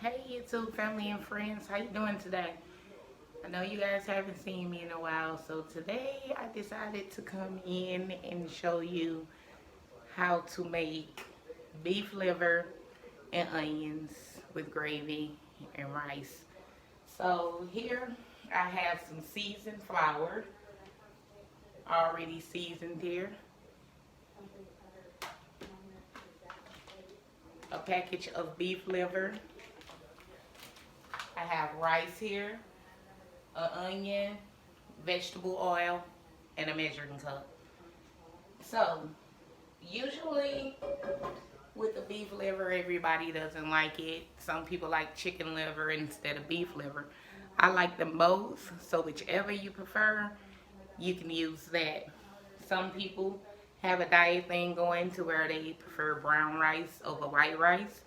Hey YouTube family and friends, how you doing today? I know you guys haven't seen me in a while, so today I decided to come in and show you how to make beef liver and onions with gravy and rice. So here I have some seasoned flour already seasoned here, a package of beef liver. I have rice here, an onion, vegetable oil, and a measuring cup. So, usually with the beef liver, everybody doesn't like it. Some people like chicken liver instead of beef liver. I like them both, so whichever you prefer, you can use that. Some people have a diet thing going to where they prefer brown rice over white rice.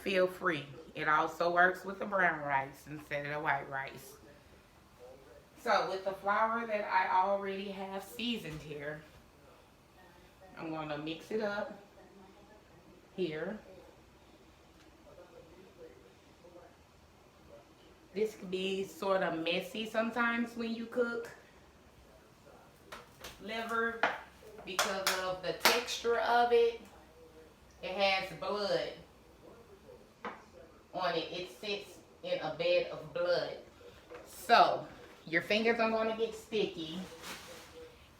Feel free. It also works with the brown rice instead of the white rice. So with the flour that I already have seasoned here, I'm going to mix it up here. This can be sort of messy sometimes when you cook liver because of the texture of it. It has blood on it. It sits in a bed of blood. So your fingers are going to get sticky,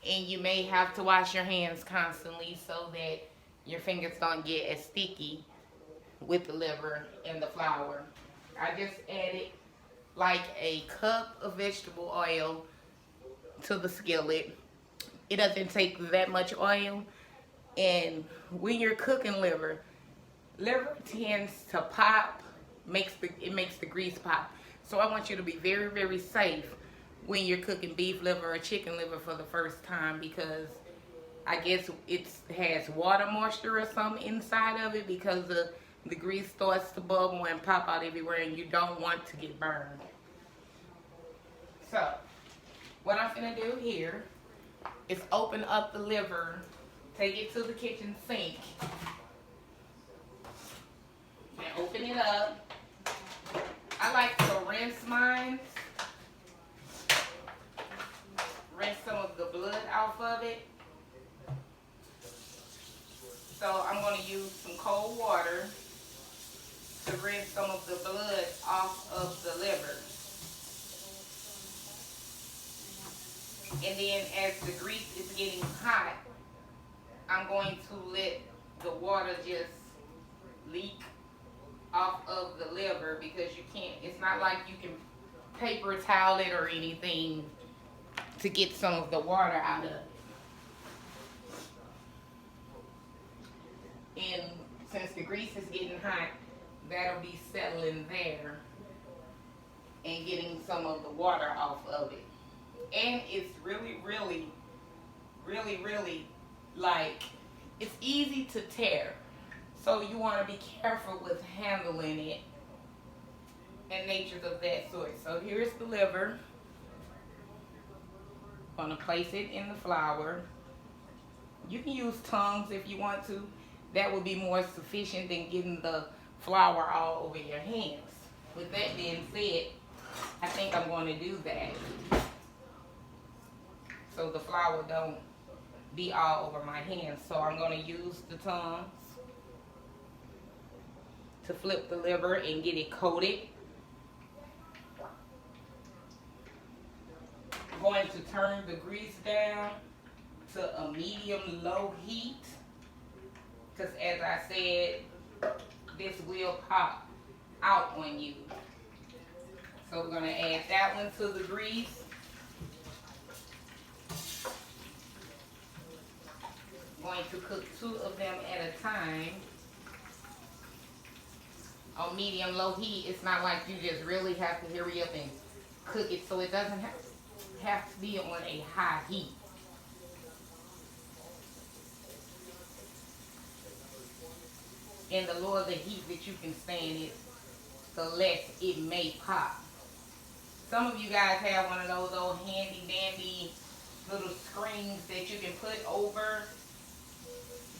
and you may have to wash your hands constantly so that your fingers don't get as sticky with the liver and the flour. I just added like a cup of vegetable oil to the skillet. It doesn't take that much oil, and when you're cooking liver tends to pop, it makes the grease pop. So I want you to be very safe when you're cooking beef liver or chicken liver for the first time, because I guess it has water moisture or something inside of it, because the grease starts to bubble and pop out everywhere, and you don't want to get burned. So what I'm gonna do here is open up the liver, take it to the kitchen sink, and open it up. I like to rinse mine, rinse some of the blood off of it. So I'm going to use some cold water to rinse some of the blood off of the liver. And then as the grease is getting hot, I'm going to let the water just leak off of the liver, because you can't, it's not like you can paper towel it or anything to get some of the water out of it. And since the grease is getting hot, that'll be settling there and getting some of the water off of it. And it's really like, it's easy to tear. So you want to be careful with handling it and natures of that sort. So here's the liver. I'm going to place it in the flour. You can use tongs if you want to. That would be more sufficient than getting the flour all over your hands. With that being said, I think I'm going to do that, so the flour don't be all over my hands. So I'm going to use the tongs to flip the liver and get it coated. I'm going to turn the grease down to a medium-low heat, because as I said, this will pop out on you. So we're going to add that one to the grease. I'm going to cook 2 of them at a time on medium-low heat. It's not like you just really have to hurry up and cook it, so it doesn't have to be on a high heat. And the lower the heat that you can stand it, the less it may pop. Some of you guys have one of those old handy dandy little screens that you can put over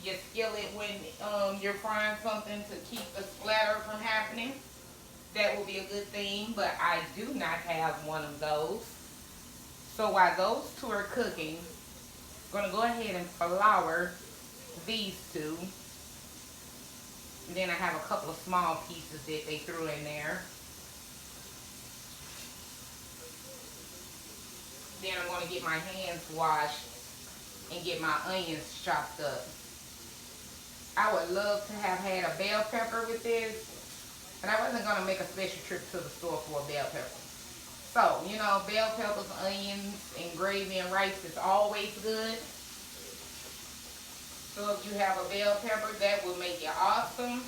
your skillet when you're frying something to keep the splatter from happening. that will be a good thing, but I do not have one of those. So while those two are cooking, I'm going to go ahead and flour these two. And then I have a couple of small pieces that they threw in there. Then I'm going to get my hands washed and get my onions chopped up. I would love to have had a bell pepper with this, but I wasn't going to make a special trip to the store for a bell pepper. So, you know, bell peppers, onions, and gravy and rice is always good. So if you have a bell pepper, that will make it awesome.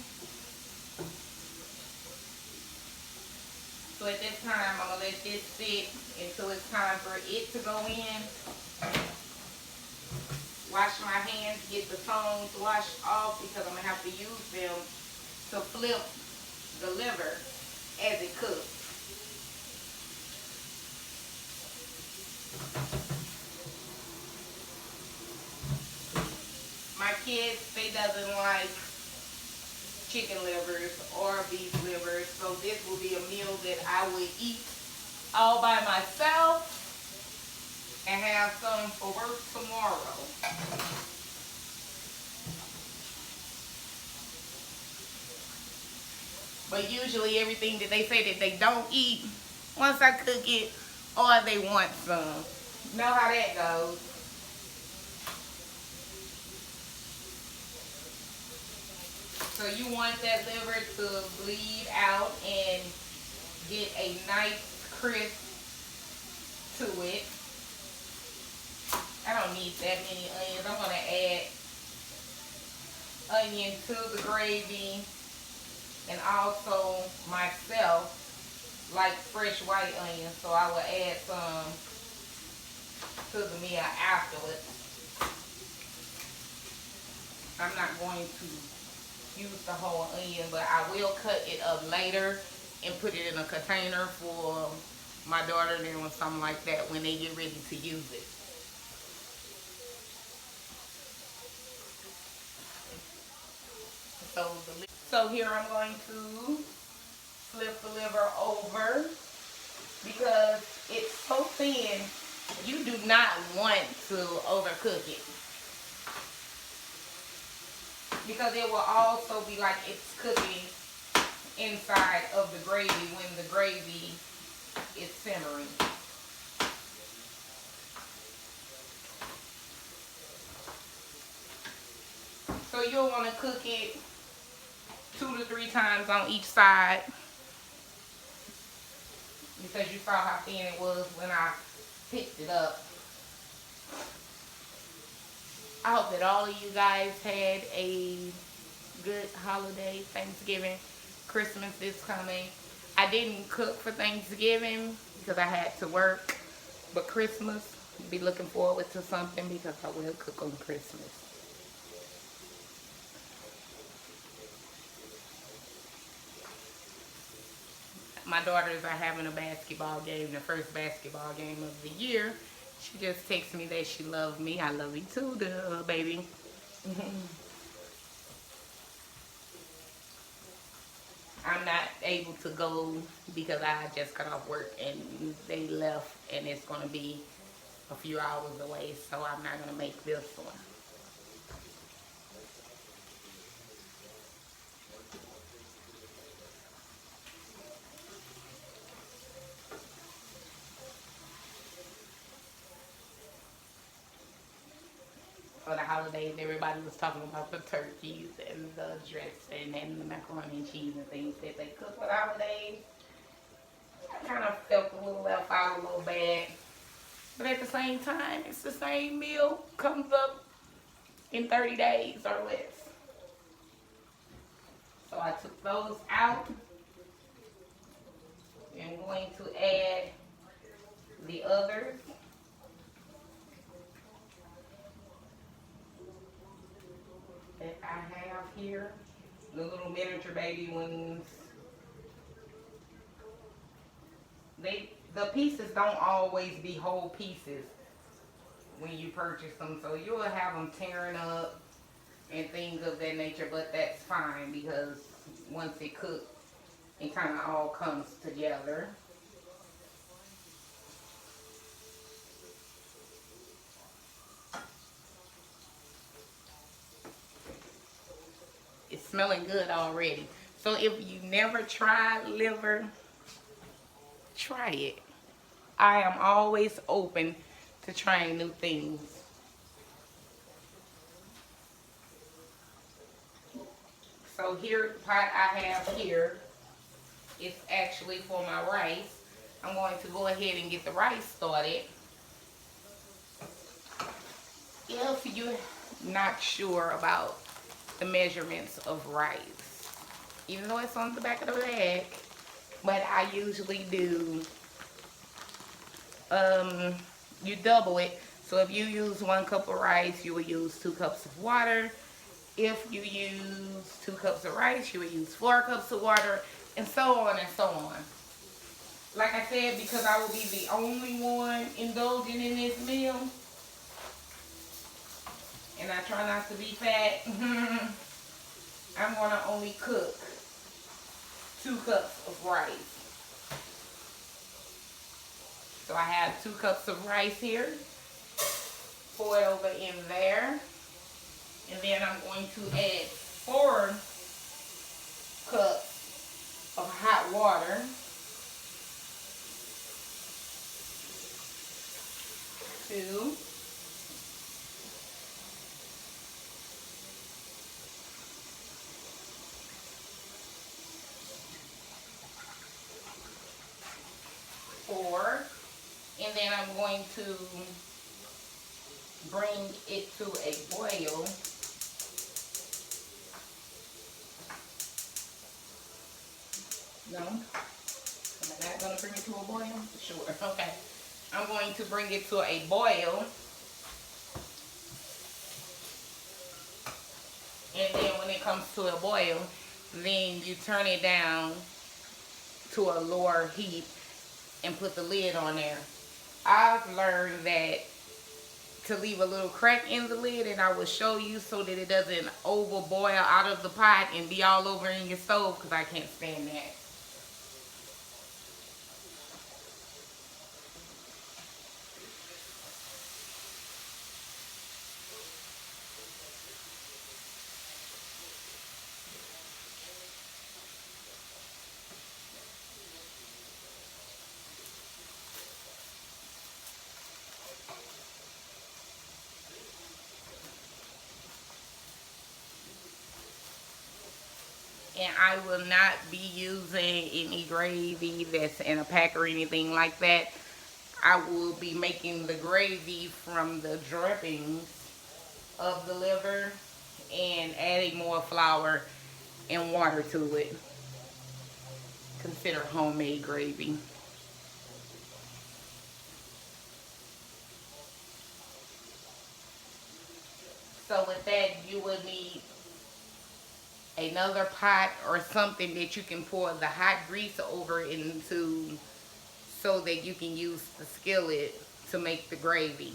So at this time, I'm going to let this sit until it's time for it to go in. Wash my hands, get the tongs washed off because I'm going to have to use them to flip the liver as it cooks. My kids, they doesn't like chicken livers or beef livers, so this will be a meal that I would eat all by myself and have some for work tomorrow. But usually everything that they say that they don't eat, once I cook it, or they want some. You know how that goes. So you want that liver to bleed out and get a nice crisp to it. I don't need that many onions. I'm going to add onion to the gravy, and also myself like fresh white onions, so I will add some to the meal afterwards. I'm not going to use the whole onion, but I will cut it up later and put it in a container for my daughter or something like that when they get ready to use it. So here I'm going to flip the liver over because it's so thin. You do not want to overcook it because it will also be like it's cooking inside of the gravy when the gravy is simmering. So you'll want to cook it 2 to 3 times on each side because you saw how thin it was when I picked it up. I hope that all of you guys had a good holiday. Thanksgiving, Christmas is coming. I didn't cook for Thanksgiving because I had to work, but Christmas, be looking forward to something because I will cook on Christmas. My daughters are having a basketball game, the first basketball game of the year. She just texted me that she loves me. I love you too, duh, baby. I'm not able to go because I just got off work and they left, and it's going to be a few hours away, so I'm not going to make this one. For the holidays, everybody was talking about the turkeys and the dressing and the macaroni and cheese and things that they cook for the holidays. I kind of felt a little left out, a little bad. But at the same time, it's the same meal, comes up in 30 days or less. So I took those out. I'm going to add the others. That I have here. The little miniature baby ones. The pieces don't always be whole pieces when you purchase them, so you'll have them tearing up and things of that nature, but that's fine because once it cooks it kind of all comes together. It's smelling good already. So if you never tried liver, try it. I am always open to trying new things. So here, the pot I have here is actually for my rice. I'm going to go ahead and get the rice started. If you're not sure about the measurements of rice, even though it's on the back of the bag, but I usually do, you double it. So if you use 1 cup of rice, you will use 2 cups of water. If you use 2 cups of rice, you will use 4 cups of water, and so on and so on. Like I said, because I will be the only one indulging in this meal, and I try not to be fat, I'm going to only cook 2 cups of rice. So I have 2 cups of rice here. Pour it over in there. And then I'm going to add 4 cups of hot water. 2. 4. And then I'm going to bring it to a boil. No? Am I not going to bring it to a boil? Sure. Okay. I'm going to bring it to a boil. And then when it comes to a boil, then you turn it down to a lower heat and put the lid on there. I've learned that to leave a little crack in the lid, and I will show you so that it doesn't overboil out of the pot and be all over in your stove, because I can't stand that. And I will not be using any gravy that's in a pack or anything like that. I will be making the gravy from the drippings of the liver and adding more flour and water to it. Consider homemade gravy. So with that, you will need another pot or something that you can pour the hot grease over into, so that you can use the skillet to make the gravy.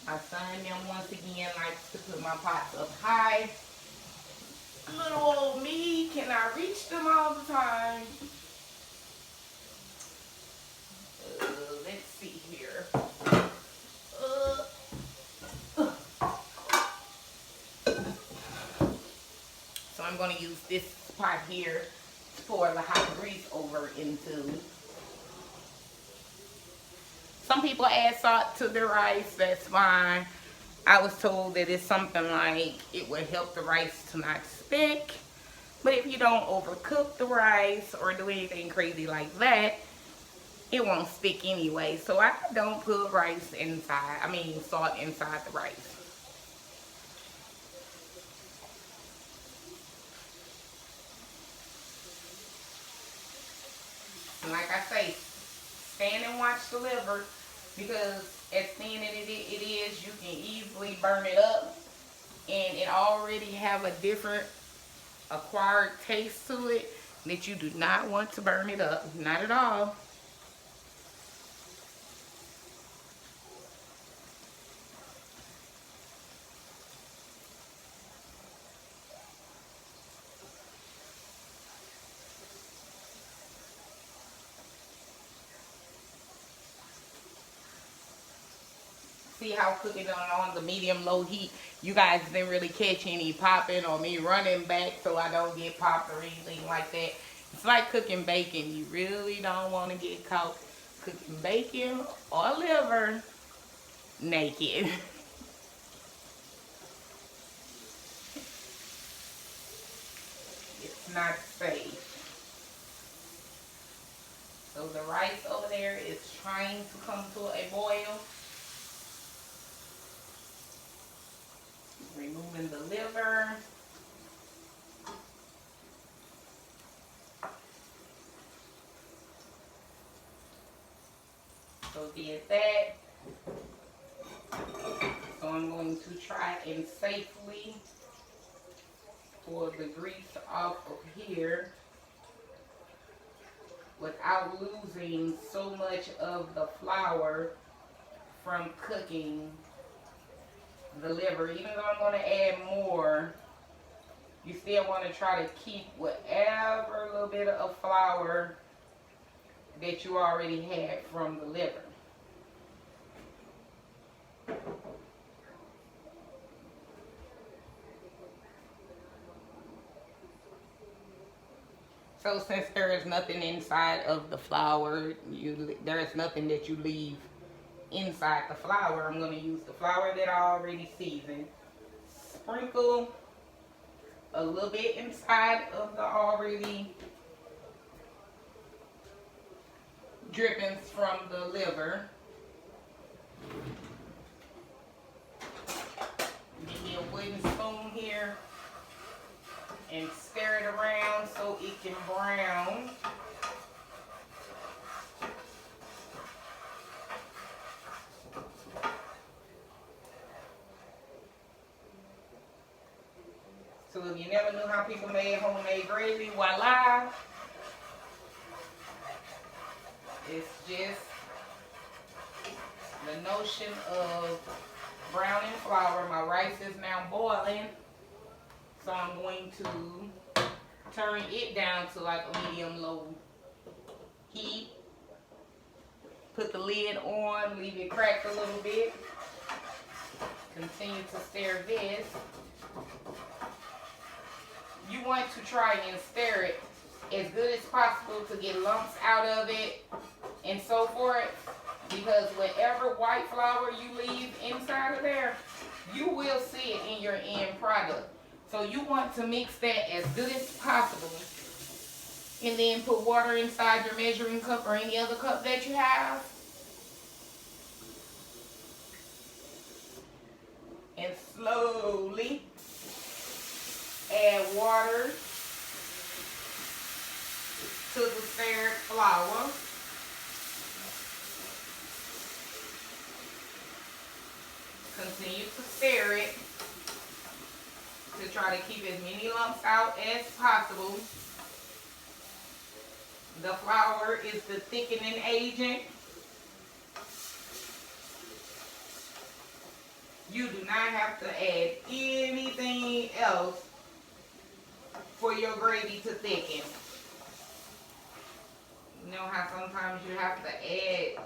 My son then once again likes to put my pots up high. Little old me cannot reach them all the time. Let's see here. So I'm going to use this pot here to pour the hot grease over into. Some people add salt to the rice, that's fine. I was told that it's something like it would help the rice to not stick. But if you don't overcook the rice or do anything crazy like that, it won't stick anyway. So I don't put rice inside, salt inside the rice. And like I say, stand and watch the liver, because as thin as it is, you can easily burn it up, and it already have a different acquired taste to it that you do not want to burn it up, not at all. see how cooking on the medium low heat, you guys didn't really catch any popping or me running back so I don't get popped or anything like that. It's like cooking bacon. You really don't want to get caught cooking bacon or liver naked. It's not safe. So the rice over there is trying to come to a boil. Removing the liver. So did that. So I'm going to try and safely pull the grease off of here without losing so much of the flour from cooking the liver. Even though I'm going to add more, you still want to try to keep whatever little bit of flour that you already had from the liver. So since there is nothing inside of the flour, there is nothing that you leave inside the flour, I'm going to use the flour that I already seasoned. Sprinkle a little bit inside of the already drippings from the liver. Give me a wooden spoon here and stir it around so it can brown. So if you never knew how people made homemade gravy, voila. It's just the notion of browning flour. My rice is now boiling. So I'm going to turn it down to like a medium-low heat. Put the lid on, leave it cracked a little bit. Continue to stir this. You want to try and stir it as good as possible to get lumps out of it and so forth. Because whatever white flour you leave inside of there, you will see it in your end product. So you want to mix that as good as possible. And then put water inside your measuring cup or any other cup that you have. And slowly add water to the stirred flour. Continue to stir it to try to keep as many lumps out as possible. The flour is the thickening agent. You do not have to add anything else for your gravy to thicken. You know how sometimes you have to add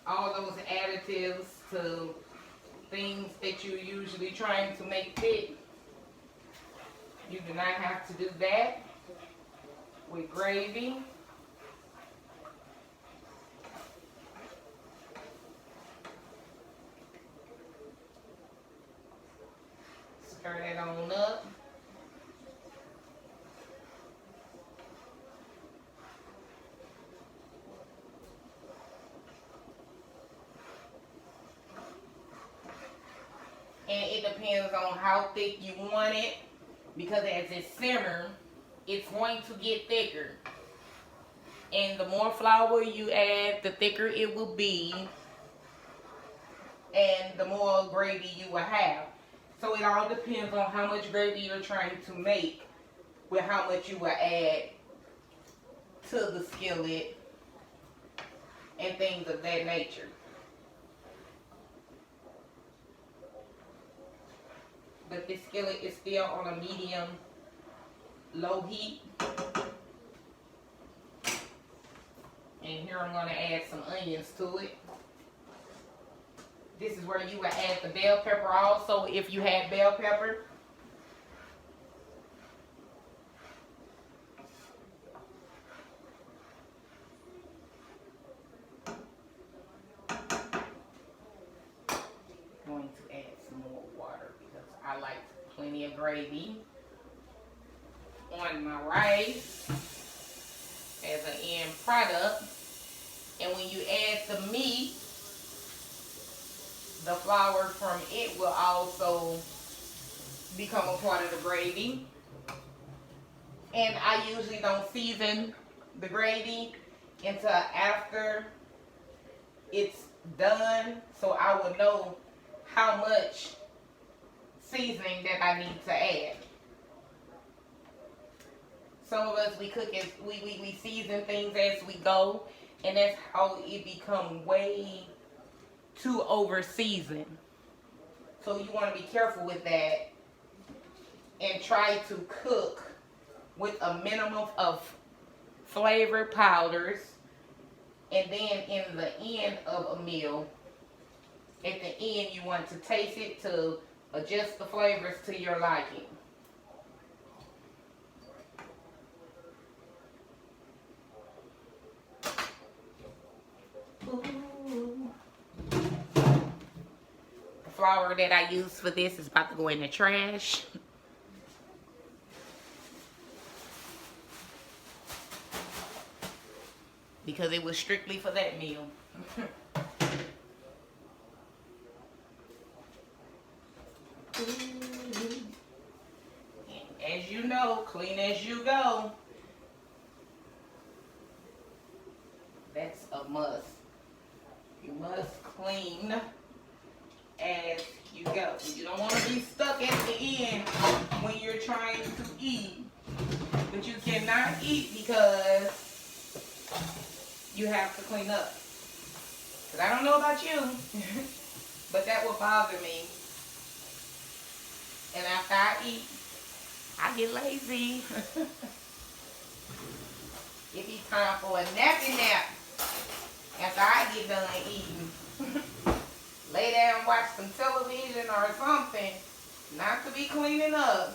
all those additives to things that you're usually trying to make thick? You do not have to do that with gravy. Stir that on up. And it depends on how thick you want it, because as it simmers, it's going to get thicker. And the more flour you add, the thicker it will be, and the more gravy you will have. So it all depends on how much gravy you're trying to make with how much you will add to the skillet and things of that nature. But this skillet is still on a medium low heat. And here I'm going to add some onions to it. This is where you would add the bell pepper also if you had bell pepper. Going to add some more water because I like plenty of gravy on my rice as an end product. And when you add the meat, the flour from it will also become a part of the gravy. And I usually don't season the gravy until after it's done, so I will know how much seasoning that I need to add. Some of us, we cook as we season things as we go, and that's how it become way too over seasoned. So you want to be careful with that and try to cook with a minimum of flavor powders, and then in the end of a meal, at the end you want to taste it to adjust the flavors to your liking. Ooh. The flour that I use for this is about to go in the trash. Because it was strictly for that meal. And as you know, clean as you go. That's a must. You must clean as you go. You don't want to be stuck at the end when you're trying to eat. But you cannot eat because you have to clean up. Because I don't know about you, but that will bother me. And after I eat, I get lazy. It be time for a nappy nap after I get done eating. Lay down, watch some television or something. Not to be cleaning up.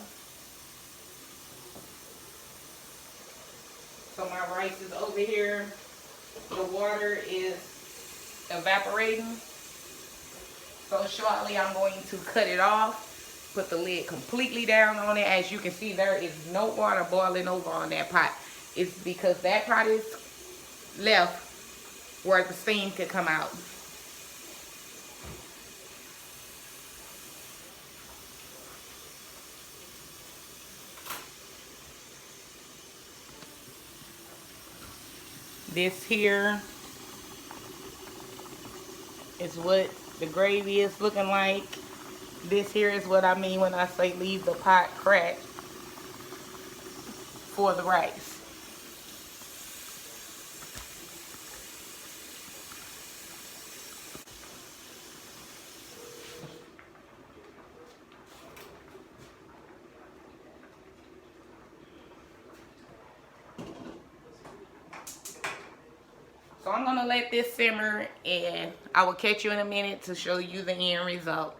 So my rice is over here. The water is evaporating. So shortly I'm going to cut it off. Put the lid completely down on it. As you can see, there is no water boiling over on that pot. It's because that pot is left where the steam could come out. This here is what the gravy is looking like. This here is what I mean when I say leave the pot cracked for the rice. So I'm going to let this simmer, and I will catch you in a minute to show you the end result.